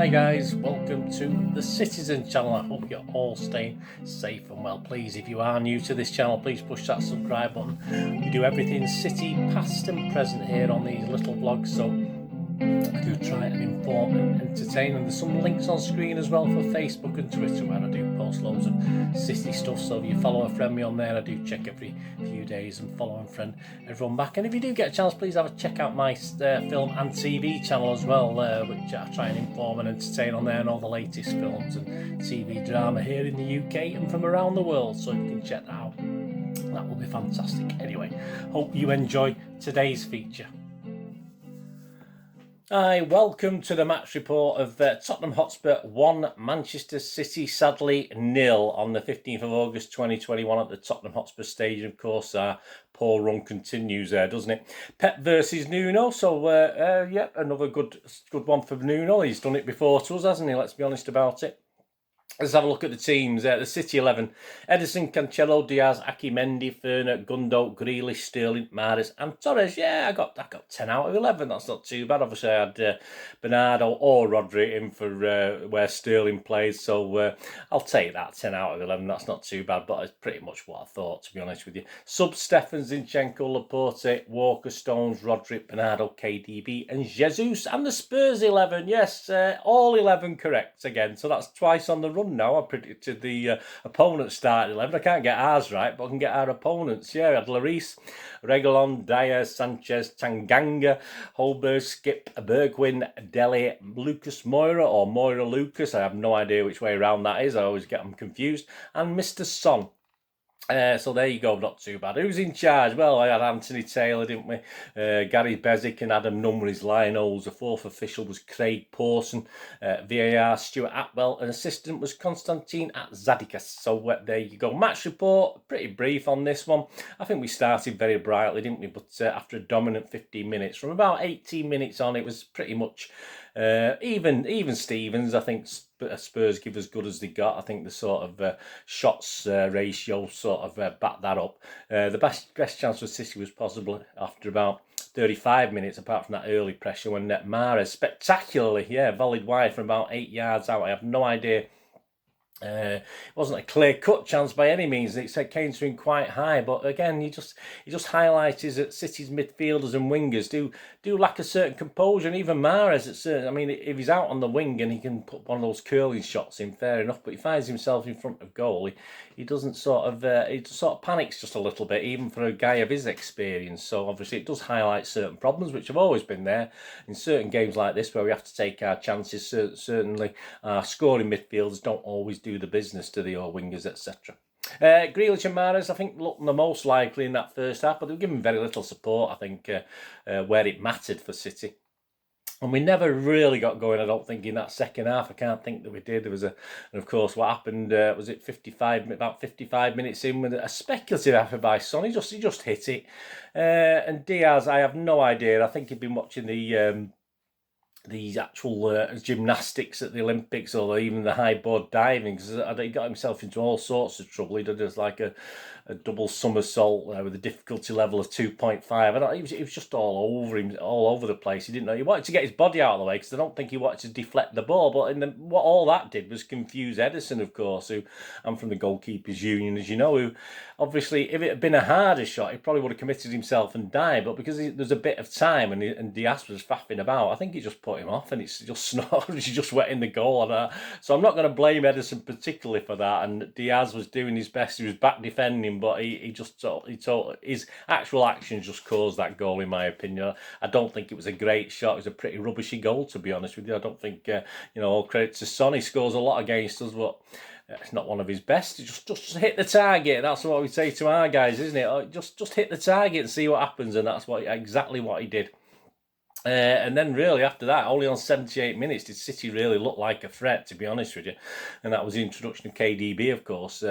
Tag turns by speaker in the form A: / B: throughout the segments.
A: Hi guys, welcome to the Citizen channel. I hope you're all staying safe and well. Please, if you are new to this channel, please push that subscribe button. We do everything City, past and present here on these little vlogs, so I do try and inform and entertain, and there's some links on screen as well for Facebook and Twitter where I do post loads of City stuff. So if you follow a friend me on there, I do check every few days and follow and friend everyone back. And if you do get a chance, please have a check out my film and TV channel as well, which I try and inform and entertain on there, and all the latest films and TV drama here in the UK and from around the world, so you can check that out. That will be fantastic. Anyway, hope you enjoy today's feature. Hi, welcome to the match report of Tottenham Hotspur 1, Manchester City sadly 0 on the 15th of August 2021 at the Tottenham Hotspur Stadium. Of course, our poor run continues there, doesn't it? Pep versus Nuno, so yeah, another good one for Nuno. He's done it before to us, hasn't he? Let's be honest about it. Let's have a look at the teams. The City 11. Ederson, Cancelo, Diaz, Aki, Mendy, Ferner, Gundo, Grealish, Sterling, Mahrez and Torres. Yeah, I got 10 out of 11. That's not too bad. Obviously, I had Bernardo or Rodri in for where Sterling plays. So I'll take that, 10 out of 11. That's not too bad, but it's pretty much what I thought, to be honest with you. Sub Stefan, Zinchenko, Laporte, Walker, Stones, Rodri, Bernardo, KDB and Jesus. And the Spurs 11. Yes, all 11 correct again. So that's twice on the run now. I predicted the opponent's starting 11. I can't get ours right, but I can get our opponents. Yeah, I had Lloris, Reguilon, Dyer, Sanchez, Tanganga, Holberg, Skip, Bergwijn, Dele, Lucas Moura, or Moira Lucas. I have no idea which way around that is. I always get them confused. And Mr. Son. So there you go, not too bad. Who's in charge? Well, I had Anthony Taylor, didn't we? Gary Bezic and Adam Nunn were his line-holes. The fourth official was Craig Pawson. VAR, Stuart Atwell. And assistant was Konstantin Zadikas. So there you go. Match report, pretty brief on this one. I think we started very brightly, didn't we? But after a dominant 15 minutes, from about 18 minutes on, it was pretty much even Stevens. I think Spurs give as good as they got. I think the sort of shots ratio sort of backed that up. The best chance for City was possible after about 35 minutes, apart from that early pressure when Mahrez spectacularly, volleyed wide from about 8 yards out. I have no idea. It wasn't a clear-cut chance by any means. It came to him quite high, but again, he just highlights that City's midfielders and wingers do lack a certain composure, and even Mahrez at certain. I mean, if he's out on the wing and he can put one of those curling shots in, fair enough. But he finds himself in front of goal. He doesn't he sort of panics just a little bit, even for a guy of his experience. So obviously, it does highlight certain problems which have always been there in certain games like this, where we have to take our chances. Certainly, our scoring midfielders don't always do the business to the wingers, etc. Grealish and Mahrez, I think, looked the most likely in that first half, but they were given very little support, I think, where it mattered for City. And we never really got going, I don't think, in that second half. I can't think that we did. There was and of course, what happened, was it about 55 minutes in with a speculative effort by Son. He just hit it. And Diaz, I have no idea. I think he'd been watching the actual gymnastics at the Olympics, or even the high board diving, because he got himself into all sorts of trouble. He did like a double somersault with a difficulty level of 2.5. It was just all over him, all over the place. He didn't know. He wanted to get his body out of the way, because I don't think he wanted to deflect the ball. But what all that did was confuse Ederson, of course, who I'm from the goalkeepers union, as you know, who obviously, if it had been a harder shot, he probably would have committed himself and died. But because there's a bit of time and Diaz was faffing about, I think he just put him off, and it's just he's just wetting the goal. So I'm not going to blame Ederson particularly for that. And Diaz was doing his best. He was back defending, but he his actual actions just caused that goal, in my opinion. I don't think it was a great shot. It was a pretty rubbishy goal, to be honest with you. I don't think all credit to Son. He scores a lot against us, but it's not one of his best. Just hit the target. That's what we say to our guys, isn't it? Just hit the target and see what happens, and that's exactly what he did. And then really after that, only on 78 minutes did City really look like a threat, to be honest with you. And that was the introduction of KDB, of course.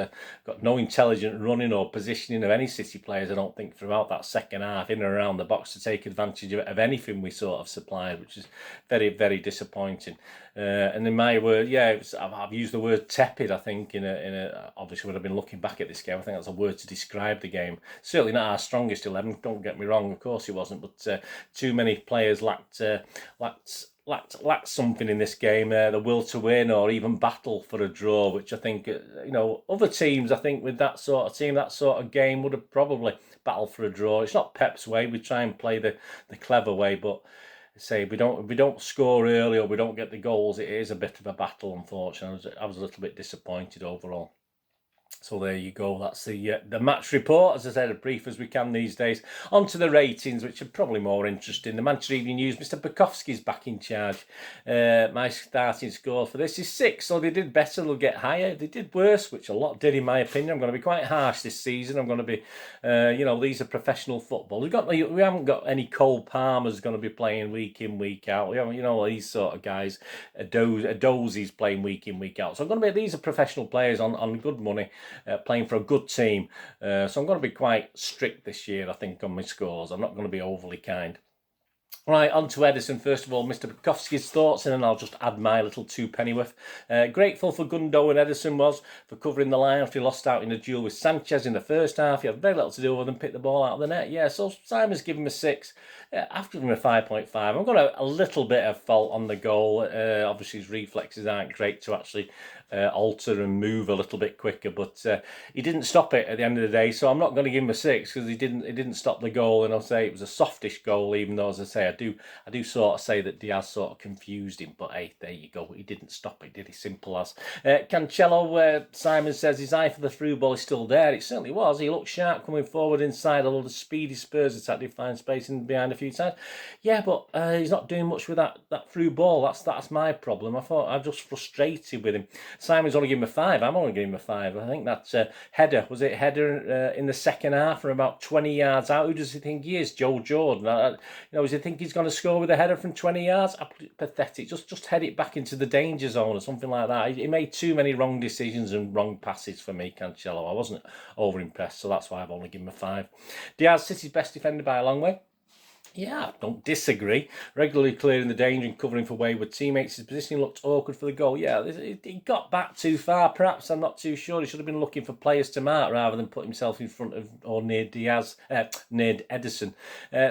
A: Got no intelligent running or positioning of any City players, I don't think, throughout that second half, in and around the box, to take advantage of anything we sort of supplied, which is very, very disappointing. And in my word, I've used the word tepid, I think, in a obviously when I've been looking back at this game, I think that's a word to describe the game. Certainly not our strongest 11, don't get me wrong, of course it wasn't, but too many players lacked lacked something in this game, the will to win or even battle for a draw, which I think, other teams, I think with that sort of team, that sort of game would have probably battled for a draw. It's not Pep's way. We try and play the clever way, but say if we don't score early or we don't get the goals, it is a bit of a battle, unfortunately. I was a little bit disappointed overall. So there you go. That's the match report. As I said, as brief as we can these days. On to the ratings, which are probably more interesting. The Manchester Evening News, Mr. Bukowski's back in charge. My starting score for this is 6. So they did better, they'll get higher. They did worse, which a lot did in my opinion. I'm going to be quite harsh this season. I'm going to be, these are professional football. We haven't got any Cole Palmer's going to be playing week in, week out. We haven't, these sort of guys. A Dozie's playing week in, week out. So these are professional players on good money. Playing for a good team. So I'm going to be quite strict this year, I think, on my scores. I'm not going to be overly kind. Right, on to Ederson. First of all, Mr. Bukowski's thoughts, and then I'll just add my little 2 pennyworth. Grateful for Gundo and Ederson was for covering the line after he lost out in a duel with Sanchez in the first half. He had very little to do other than pick the ball out of the net. Yeah, so Simon's giving him a 6. I've given him a 5.5. I've got a little bit of fault on the goal. Obviously, his reflexes aren't great to actually alter and move a little bit quicker, but he didn't stop it at the end of the day, so I'm not going to give him a 6 because he didn't stop the goal, and I'll say it was a softish goal, even though, as I say, I do sort of say that Diaz sort of confused him, but hey, there you go, he didn't stop it, did he? Simple as. Cancelo, Simon says his eye for the through ball is still there. It certainly was. He looked sharp coming forward inside, although the speedy Spurs attack did find space in behind a few times. Yeah, but he's not doing much with that through ball. That's my problem. I'm just frustrated with him. Simon's only given him a 5. I'm only giving him a 5. I think that's header. Was it header in the second half from about 20 yards out? Who does he think he is? Joe Jordan. Does he think he's going to score with a header from 20 yards? Pathetic. Just head it back into the danger zone or something like that. He made too many wrong decisions and wrong passes for me, Cancelo. I wasn't over impressed, so that's why I've only given him a 5. Diaz, City's best defender by a long way. Yeah, I don't disagree. Regularly clearing the danger and covering for wayward teammates. His positioning looked awkward for the goal. Yeah, he got back too far, perhaps. I'm not too sure. He should have been looking for players to mark rather than put himself in front of or near Ederson.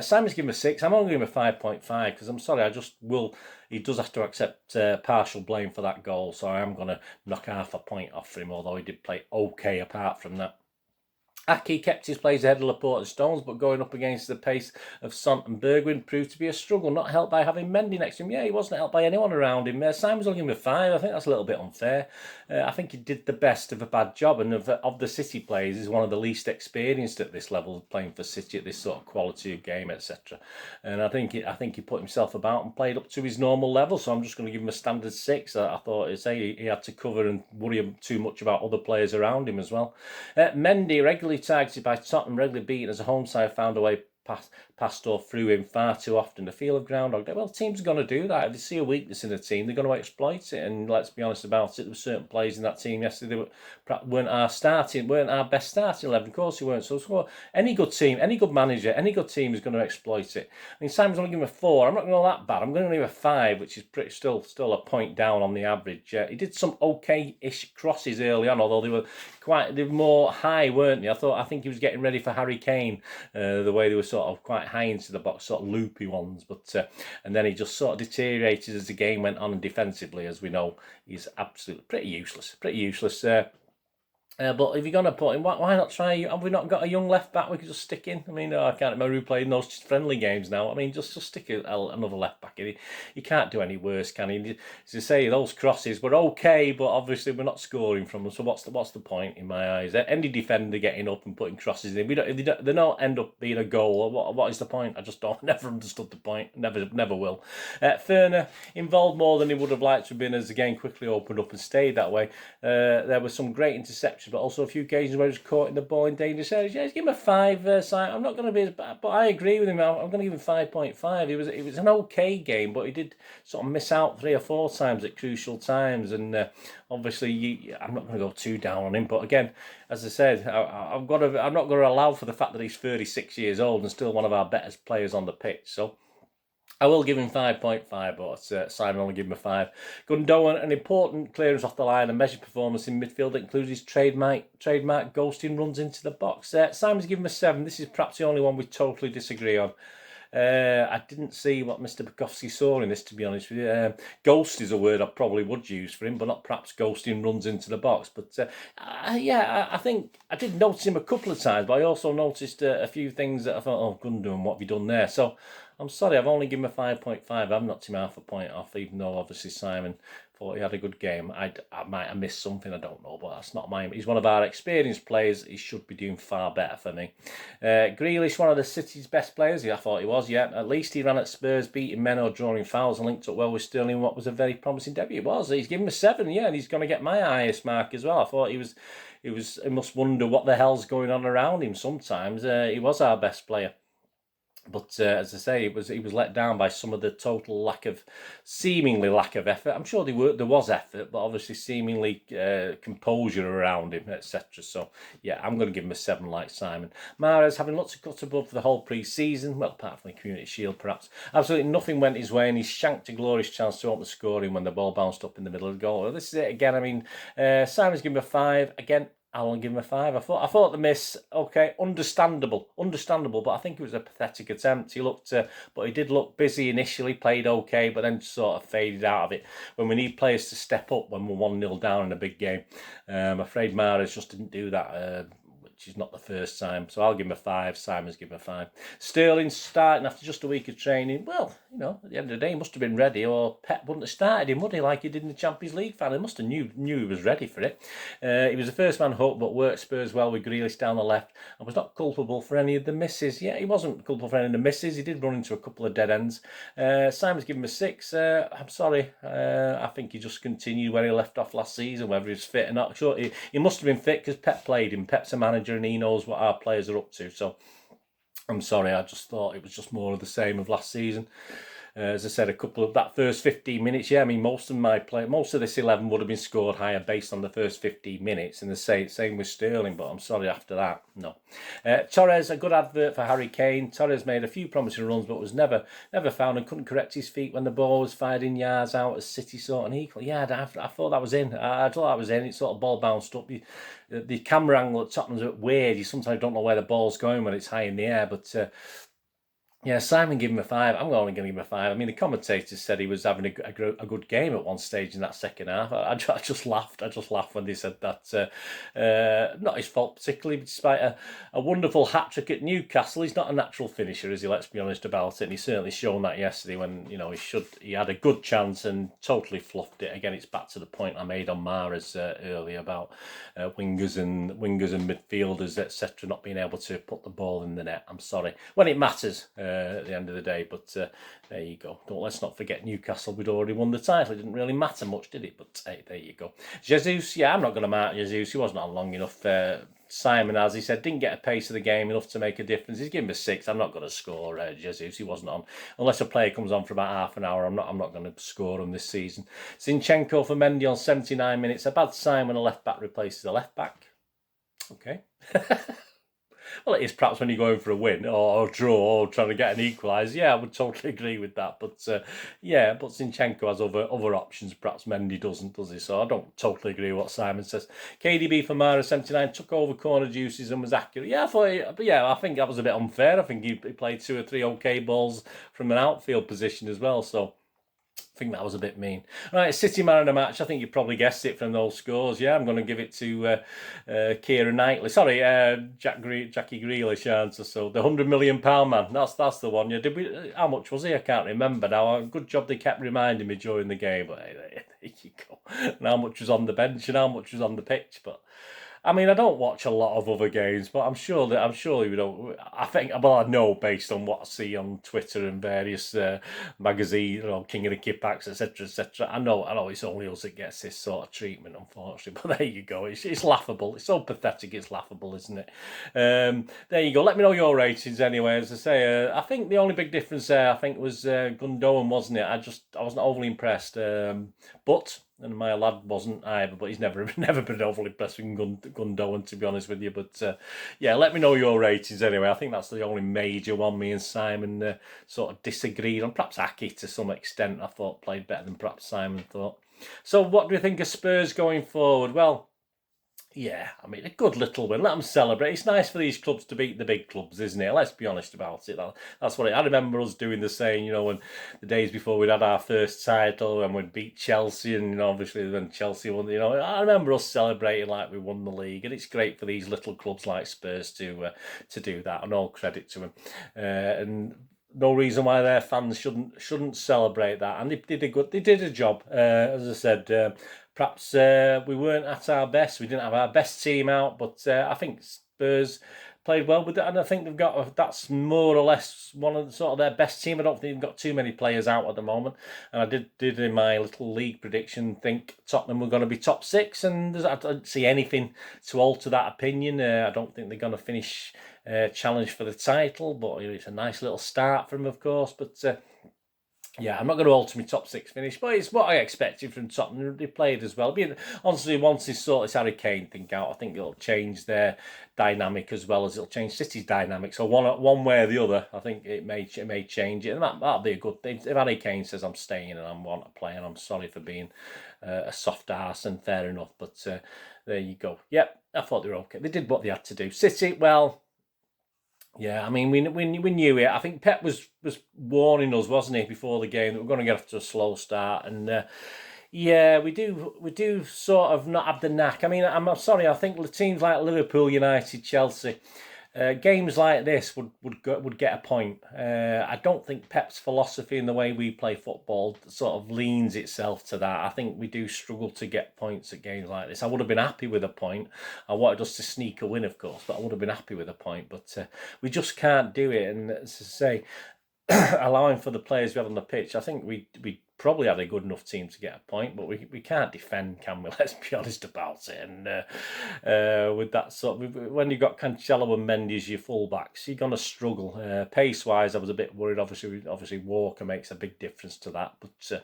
A: Simon's given him a 6. I'm only giving him a 5.5 because I'm sorry, he does have to accept partial blame for that goal. So I am going to knock half a point off for him, although he did play okay apart from that. Aki kept his plays ahead of Laporte and Stones, but going up against the pace of Son and Bergwijn proved to be a struggle, not helped by having Mendy next to him. Yeah, he wasn't helped by anyone around him. Simon's only giving him a 5. I think that's a little bit unfair. I think he did the best of a bad job, and of the City players, he's one of the least experienced at this level, playing for City at this sort of quality of game, etc. And I think he put himself about and played up to his normal level, so I'm just going to give him a standard 6. I thought he had to cover and worry too much about other players around him as well. Mendy, regularly targeted by Tottenham, regularly beaten as a home side, found a way past or through him far too often. The feel of Groundhog Day. Well, teams are going to do that. If they see a weakness in a team, they're going to exploit it. And let's be honest about it, there were certain players in that team yesterday that weren't our best starting 11. Of course they weren't. So any good team, any good manager, any good team is going to exploit it. I mean, Simon's only given him a 4. I'm not going to go that bad. I'm going to give him a 5, which is still a point down on the average. He did some okay-ish crosses early on, although they were more high, weren't they? I think he was getting ready for Harry Kane, the way they were sort of quite high into the box, sort of loopy ones, but and then he just sort of deteriorated as the game went on, and defensively, as we know, he's absolutely pretty useless. But if you're going to put him, why not try? Have we not got a young left back we could just stick in? I mean, I can't remember who played in those friendly games now. I mean, just stick another left back in. You can't do any worse, can he? As I say, those crosses were okay, but obviously we're not scoring from them. So what's the point in my eyes? Any defender getting up and putting crosses in, they don't end up being a goal. What is the point? I just don't. Never understood the point. Never will. Ferner involved more than he would have liked to have been as the game quickly opened up and stayed that way. There were some great interceptions, but also a few occasions where he was caught in the ball in dangerous areas. Yeah, give him a 5. I'm not going to be as bad, but I agree with him. I'm going to give him 5.5. It was an okay game, but he did sort of miss out 3 or 4 times at crucial times, and obviously I'm not going to go too down on him. But again, as I said, I'm not going to allow for the fact that he's 36 years old and still one of our better players on the pitch. So I will give him 5.5, but Simon only give him a 5. Gundogan, an important clearance off the line and measured performance in midfield that includes his trademark ghosting runs into the box. Simon's given him a 7. This is perhaps the only one we totally disagree on. I didn't see what Mr. Bukowski saw in this, to be honest with you. Ghost is a word I probably would use for him, but not perhaps ghosting runs into the box. But I think I did notice him a couple of times, but I also noticed a few things that I thought, oh, Gundam, what have you done there? So I'm sorry, I've only given him a 5.5. I've knocked him half a point off, even though obviously Simon thought he had a good game. I might have missed something, I don't know, but that's not mine. He's one of our experienced players. He should be doing far better for me. Grealish, one of the City's best players. I thought he was, yeah. At least he ran at Spurs, beating men or drawing fouls and linked up well with Sterling, what was a very promising debut. It was. He's given him a 7, yeah, and he's going to get my highest mark as well. I thought he must wonder what the hell's going on around him sometimes. He was our best player. But as I say, he was let down by some of the total seemingly lack of effort. I'm sure there was effort, but obviously seemingly composure around him, etc. So yeah, I'm going to give him a 7 like Simon. Mahrez having lots of cut above for the whole pre-season, well, apart from the Community Shield perhaps. Absolutely nothing went his way, and he shanked a glorious chance to open the scoring when the ball bounced up in the middle of the goal. Well, this is it again. I mean, Simon's given him a 5 again. I'll give him a 5. I thought the miss, okay, understandable, but I think it was a pathetic attempt. He looked, but he did look busy initially, played okay, but then sort of faded out of it. When we need players to step up when we're 1-0 down in a big game, I'm afraid Mahrez just didn't do that. Which is not the first time. So I'll give him a 5. Simon's given him a 5. Sterling starting after just a week of training. Well, at the end of the day, he must have been ready, or Pep wouldn't have started him, would he, like he did in the Champions League final? He must have knew he was ready for it. He was the first man hooked, but worked Spurs well with Grealish down the left and was not culpable for any of the misses. Yeah, he wasn't culpable for any of the misses. He did run into a couple of dead ends. Simon's given him a 6. I'm sorry. I think he just continued where he left off last season, whether he's fit or not. Sure, he must have been fit because Pep played him. Pep's a manager and he knows what our players are up to. So I'm sorry, I just thought it was just more of the same of last season. As I said, a couple of that first 15 minutes, yeah, I mean, most of this 11 would have been scored higher based on the first 15 minutes, and the same with Sterling, but I'm sorry, after that, no. Torres, a good advert for Harry Kane. Torres made a few promising runs, but was never found and couldn't correct his feet when the ball was fired in yards out as City sought an equal. Yeah, I thought that was in. I thought that was in. It sort of ball bounced up. The camera angle at Tottenham's a bit weird. You sometimes don't know where the ball's going when it's high in the air, but yeah, Simon gave him a 5. I'm only going to give him a 5. I mean, the commentators said he was having a good game at one stage in that second half. I just laughed. I just laughed when they said that. Not his fault particularly, despite a wonderful hat-trick at Newcastle. He's not a natural finisher, is he? Let's be honest about it. And he's certainly shown that yesterday when, he had a good chance and totally fluffed it. Again, it's back to the point I made on Mahrez earlier about wingers and midfielders, etc., not being able to put the ball in the net. I'm sorry. When it matters, at the end of the day, but there you go. Let's not forget Newcastle. We'd already won the title. It didn't really matter much, did it? But hey, there you go. Jesus, yeah, I'm not going to mark Jesus. He wasn't on long enough. Simon, as he said, didn't get a pace of the game enough to make a difference. He's given him a 6. I'm not going to score Jesus. He wasn't on. Unless a player comes on for about half an hour, I'm not going to score him this season. Zinchenko for Mendy on 79 minutes. A bad sign when a left-back replaces a left-back. Okay. Well, it is perhaps when you're going for a win or a draw or trying to get an equaliser. Yeah, I would totally agree with that. But but Zinchenko has other options. Perhaps Mendy doesn't, does he? So I don't totally agree with what Simon says. KDB for Mara 79 took over corner juices and was accurate. Yeah, I think that was a bit unfair. I think he played 2 or 3 okay balls from an outfield position as well. So I think that was a bit mean. Right, City man of the match. I think you probably guessed it from those scores. Yeah, I'm going to give it to Keira Knightley. Sorry, Jackie Grealish answer. So the £100 million man. That's the one. Yeah, how much was he? I can't remember now. Good job they kept reminding me during the game. But there you go. And how much was on the bench and how much was on the pitch. But I mean, I don't watch a lot of other games, but I'm sure we don't. I think, well, I know based on what I see on Twitter and various magazines, King of the Kipbacks, etc. I know it's only us that gets this sort of treatment, unfortunately. But there you go. It's laughable. It's so pathetic. It's laughable, isn't it? There you go. Let me know your ratings anyway. As I say, I think the only big difference there, I think, was Gundogan, wasn't it? I wasn't overly impressed, but. And my lad wasn't either, but he's never been overly impressed with Gundogan, to be honest with you. But yeah, let me know your ratings anyway. I think that's the only major one me and Simon sort of disagreed on. Perhaps Aki, to some extent, I thought played better than perhaps Simon thought. So what do we think of Spurs going forward? Well, Yeah, I mean, a good little win. Let them celebrate. It's nice for these clubs to beat the big clubs, isn't it? Let's be honest about it. That's what I remember us doing the same, when the days before we'd had our first title and we'd beat Chelsea, and obviously when Chelsea won, I remember us celebrating like we won the league, and it's great for these little clubs like Spurs to do that, and all credit to them. And no reason why their fans shouldn't celebrate that, and they did a job. As I said. Perhaps we weren't at our best. We didn't have our best team out, but I think Spurs played well with it, and I think that's more or less one of sort of their best team. I don't think they've got too many players out at the moment, and I did in my little league prediction think Tottenham were going to be top 6, and I don't see anything to alter that opinion. I don't think they're going to finish challenge for the title, but it's a nice little start for them, of course, but. Yeah, I'm not going to alter my top 6 finish, but it's what I expected from Tottenham. They played as well. Honestly, once they sort this Harry Kane thing out, I think it'll change their dynamic as well as it'll change City's dynamic. So one way or the other, I think it may change it, and that'll be a good thing. If Harry Kane says I'm staying and I want to play, and I'm sorry for being a soft arse, and fair enough. But there you go. Yep, I thought they were okay. They did what they had to do. City, well. Yeah, I mean, we knew it. I think Pep was warning us, wasn't he, before the game that we're going to get off to a slow start, and yeah, we do sort of not have the knack. I mean, I'm sorry. I think teams like Liverpool, United, Chelsea. Games like this would get a point. I don't think Pep's philosophy and the way we play football sort of leans itself to that. I think we do struggle to get points at games like this. I would have been happy with a point. I wanted us to sneak a win, of course, but I would have been happy with a point. But we just can't do it. And as I say, allowing for the players we had on the pitch, I think we probably had a good enough team to get a point, but we can't defend, can we? Let's be honest about it. And with that sort of, when you've got Cancelo and Mendy as your fullbacks, you're going to struggle. Pace-wise, I was a bit worried. Obviously Walker makes a big difference to that, but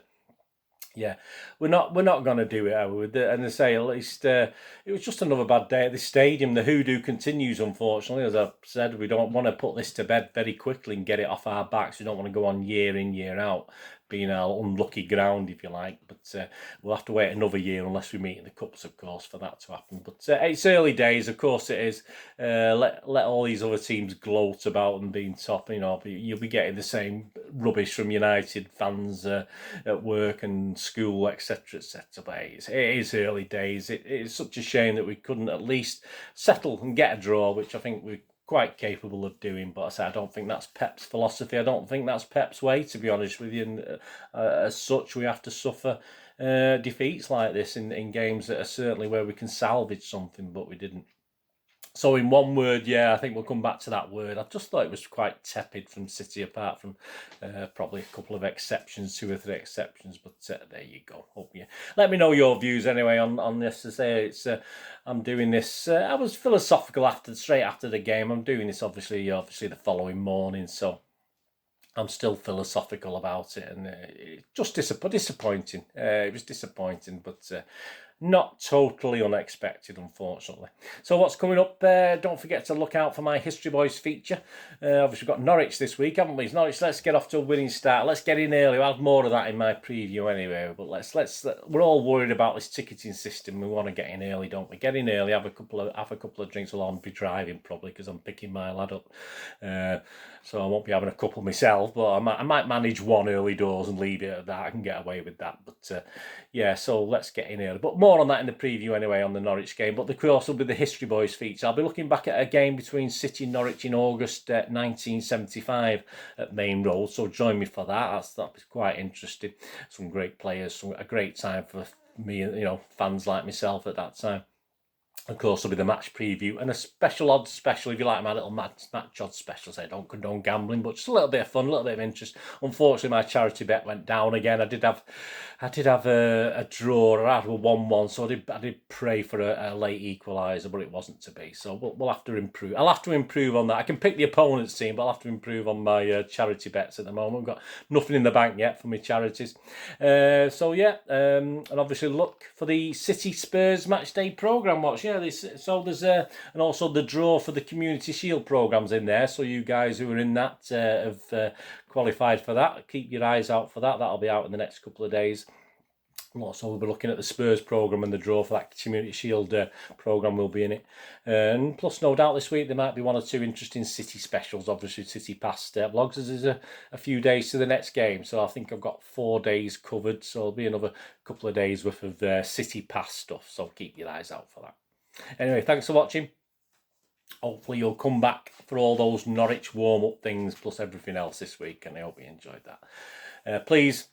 A: yeah, we're not going to do it, are we? And I say, at least it was just another bad day at this stadium. The hoodoo continues, unfortunately. As I've said, we don't want to put this to bed very quickly and get it off our backs. We don't want to go on year in, year out, being our unlucky ground, if you like. But we'll have to wait another year unless we meet in the cups, of course, for that to happen. But it's early days, of course it is. Let all these other teams gloat about them being top. You'll be getting the same rubbish from United fans at work and school, etc., etc. But it is early days. It is such a shame that we couldn't at least settle and get a draw, which I think we're quite capable of doing. But I don't think that's Pep's philosophy. I don't think that's Pep's way, to be honest with you. And as such, we have to suffer defeats like this in games that are certainly where we can salvage something, but we didn't. So in one word, yeah, I think we'll come back to that word. I just thought it was quite tepid from City, apart from probably a couple of exceptions, 2 or 3 exceptions. But there you go. Hope you let me know your views anyway on this. To say I'm doing this. I was philosophical straight after the game. I'm doing this obviously the following morning, so I'm still philosophical about it, and just disappointing. It was disappointing, but not totally unexpected, unfortunately. So what's coming up? Don't forget to look out for my History Boys feature. Obviously, we've got Norwich this week, haven't we? Norwich, let's get off to a winning start. Let's get in early. I'll have more of that in my preview anyway. But we're all worried about this ticketing system. We want to get in early, don't we? Get in early, have a couple of drinks. Well, I'll be driving probably because I'm picking my lad up. So I won't be having a couple myself, but I might manage one early doors and leave it at that. I can get away with that. But yeah, so let's get in early. But more on that in the preview anyway on the Norwich game. But the course will be the History Boys feature. I'll be looking back at a game between City and Norwich in August 1975 at Main Road. So join me for that. That'll be quite interesting. Some great players, a great time for me, fans like myself at that time. Of course, there'll be the match preview and a special odds special, if you like my little match odds specials. I don't condone gambling, but just a little bit of fun, a little bit of interest. Unfortunately, my charity bet went down again. I did have a draw. I had a 1-1, so I did pray for a late equaliser, but it wasn't to be. So we'll have to improve. I'll have to improve on that. I can pick the opponent's team, but I'll have to improve on my charity bets at the moment. I've got nothing in the bank yet for my charities. So yeah, and obviously look for the City Spurs match day programme watch. Yeah, so there's and also the draw for the Community Shield programmes in there. So you guys who are in that have qualified for that. Keep your eyes out for that. That'll be out in the next couple of days. So we'll be looking at the Spurs programme and the draw for that Community Shield programme will be in it. And plus, no doubt this week there might be one or two interesting City specials, obviously City past vlogs, as there's a few days to the next game. So I think I've got 4 days covered, so there'll be another couple of days worth of City past stuff, so keep your eyes out for that. Anyway, thanks for watching. Hopefully you'll come back for all those Norwich warm-up things plus everything else this week, and I hope you enjoyed that. Please,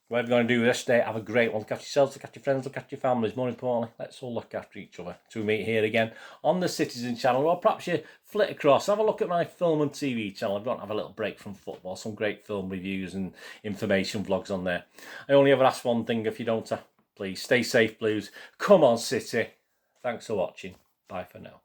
A: whatever you're going to do this day, have a great one. Look after yourselves, look after your friends, look after your families. More importantly, let's all look after each other. Till we meet here again on the Citizen channel, or perhaps you flit across, have a look at my film and TV channel. I've got to have a little break from football, some great film reviews and information vlogs on there. I only ever ask one thing, if you don't, please stay safe, Blues. Come on, City. Thanks for watching. Bye for now.